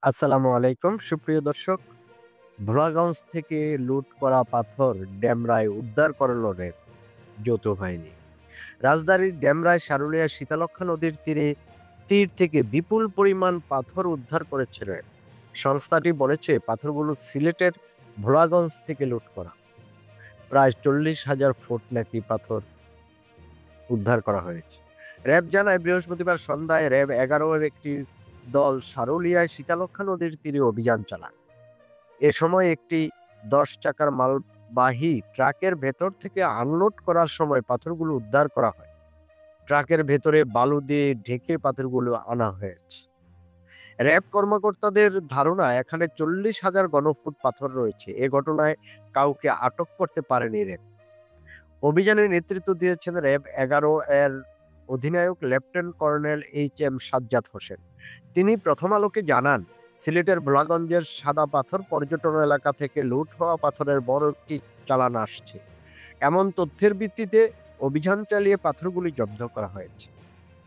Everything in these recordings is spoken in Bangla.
আসসালামু আলাইকুম সুপ্রিয় দর্শক। ভোলাগঞ্জ থেকে লুট করা পাথর ডেমরায় উদ্ধার করল র্যাব যৌথ বাহিনী। রাজধানীর ডেমরায় সারুলিয়া শীতলক্ষ্যা নদীর তীর থেকে বিপুল পরিমাণ পাথর উদ্ধার করেছে র্যাব। সংস্থাটি বলেছে পাথরগুলো সিলেটের ভোলাগঞ্জ থেকে লুট করা। প্রায় 40,000 ফুট নাকি পাথর উদ্ধার করা হয়েছে। র্যাব জানায় বৃহস্পতিবার সন্ধ্যায় র্যাব 11-এর একটি দল সারুলিয়ায় শীতলক্ষ্যা নদীর তীরে অভিযান চালায়। এ সময় একটি ১০ চাকার মালবাহী ট্রাকের ভেতর থেকে আনলোড করার সময় পাথরগুলো উদ্ধার করা হয়। ট্রাকের ভেতরে বালু দিয়ে ঢেকে পাথরগুলো আনা হয়েছে। র্যাব কর্মকর্তাদের ধারণা এখানে 40,000 ঘনফুট পাথর রয়েছে। এ ঘটনায় কাউকে আটক করতে পারেনি র্যাব। অভিযানের নেতৃত্ব দিয়েছেন র্যাব 11 এর অধিনায়ক lieutenant colonel HM. Sajjad Hossain. তিনি প্রথম আলোকে জানান, সিলেটের ভোলাগঞ্জের সাদা পাথর পর্যটন এলাকা থেকে লুট হওয়া পাথরের বড় একটি চালান আসছে। এমন তথ্যের ভিত্তিতে অভিযান চালিয়ে পাথরগুলি জব্দ করা হয়েছে।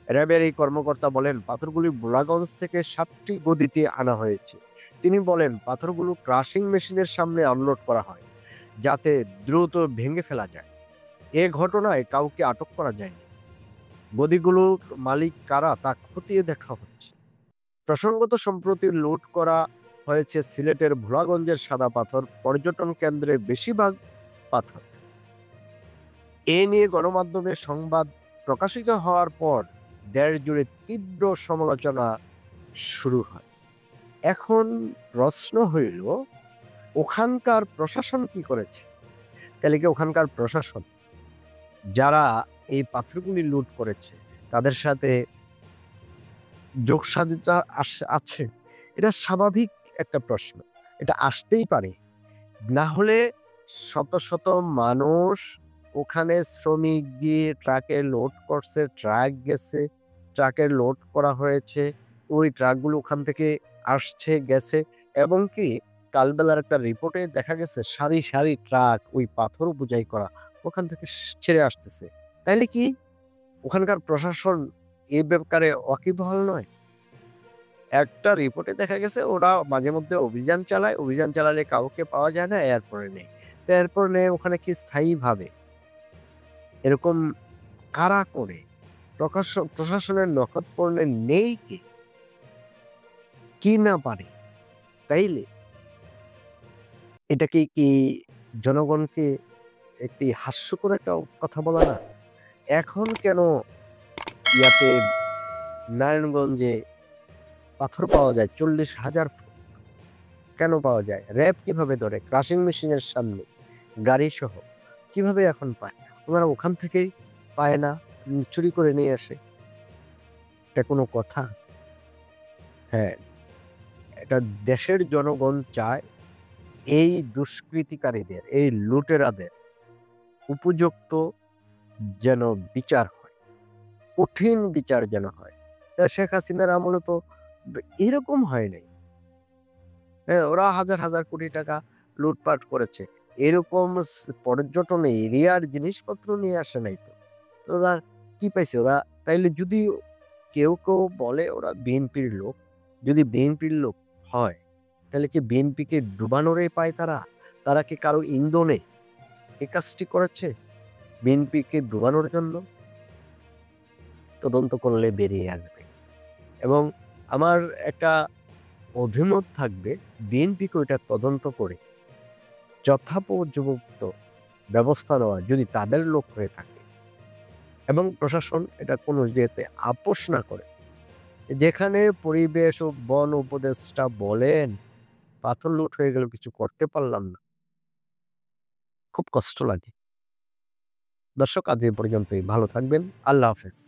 র্যাবের এই কর্মকর্তা বলেন, পাথরগুলি ভোলাগঞ্জ থেকে 7টি গদিতে আনা হয়েছে। তিনি বলেন, পাথরগুলো ক্রাশিং মেশিনের সামনে আনলোড করা হয় যাতে দ্রুত ভেঙে ফেলা যায়। এ ঘটনায় কাউকে আটক করা যায়নি। গদিগুলোর মালিক কারা তা খতিয়ে দেখা হচ্ছে। প্রসঙ্গত, সম্প্রতি লুট করা হয়েছে সিলেটের ভোলাগঞ্জের সাদা পাথর পর্যটন কেন্দ্রের বেশিরভাগ পাথর। এ নিয়ে গণমাধ্যমে সংবাদ প্রকাশিত হওয়ার পর দেশ জুড়ে তীব্র সমালোচনা শুরু হয়। এখন প্রশ্ন হইল, ওখানকার প্রশাসন কি করেছে? তাহলে কি ওখানকার প্রশাসন যারা এই পাথরগুলি লুট করেছে তাদের সাথে যোগসাজশতা আছে? এটা স্বাভাবিক একটা প্রশ্ন। এটা আসতেই পারে। না হলে শত শত মানুষ ওখানে শ্রমিক দিয়ে ট্রাকে লোড করছে, ট্রাক গেছে, ট্রাকে লোড করা হয়েছে। ওই ট্রাকগুলো ওখান থেকে আসছে, গেছে এবং কি কালবেলার একটা রিপোর্টে দেখা গেছে সারি, সারি ট্রাক ওই পাথর বোঝাই করা ওখান থেকে ছেড়ে আসতেছে। তাইলে কি ওখানকার প্রশাসন এ ব্যাপারে ওয়াকিবহাল নয়? একটা রিপোর্টে দেখা গেছে ওরা মাঝে মধ্যে অভিযান চালায়, অভিযান চালালে কাউকে পাওয়া যায় না, এরপরে নেই। তো এরপর নেই ওখানে কি স্থায়ীভাবে এরকম কারা করে? প্রশাসনের নখত পড়লে নেই কে? কি না পারে? তাইলে এটা কি জনগণকে একটি হাস্যকর একটা কথা বলা না? এখন কেন ইয়াতে নারায়ণগঞ্জে পাথর পাওয়া যায় 40,000 ফুট? কেন পাওয়া যায়? র‍্যাব কিভাবে ধরে? ক্রাশিং মেশিনের সামনে গাড়িসহ কিভাবে এখন পায়? ওনারা ওখান থেকেই পায় না, চুরি করে নিয়ে আসে। এটা কোনো কথা? হ্যাঁ, এটা দেশের জনগণ চায় এই দুষ্কৃতিকারীদের, এই লুটেরাদের উপযুক্ত যেন বিচার হয়। কঠিন বিচার যেন হয়। শেখ হাসিনার আমলে তো এরকম হয় নাই। হ্যাঁ, ওরা হাজার, হাজার কোটি টাকা লুটপাট করেছে। এরকম পর্যটন এরিয়ার জিনিসপত্র নিয়ে আসে নাই তো। তো ওরা কি পাইছে? ওরা তাইলে যদি কেউ বলে ওরা বিএনপির লোক, যদি বিএনপির লোক হয়, তাহলে কি বিএনপিকে ডুবানোরে পায় তারা? তারা কি কারো ইন্ধনে এ কাজটি করেছে? বিএনপিকে ডুবানোর জন্য? তদন্ত করলে বেরিয়ে আসবে। এবং আমার একটা অভিমত থাকবে, বিএনপিকে ওইটা তদন্ত করে যথোপযুক্ত ব্যবস্থা নেওয়া যদি তাদের লোক হয়ে থাকে এবং প্রশাসন এটা কোনো যেতে আপোস না করে। যেখানে পরিবেশ ও বন উপদেষ্টা বলেন, পাথর লুট হয়ে গেল কিছু করতে পারলাম না। খুব কষ্ট লাগে। দর্শক, আজ এ পর্যন্তই। ভালো থাকবেন। আল্লাহ হাফেজ।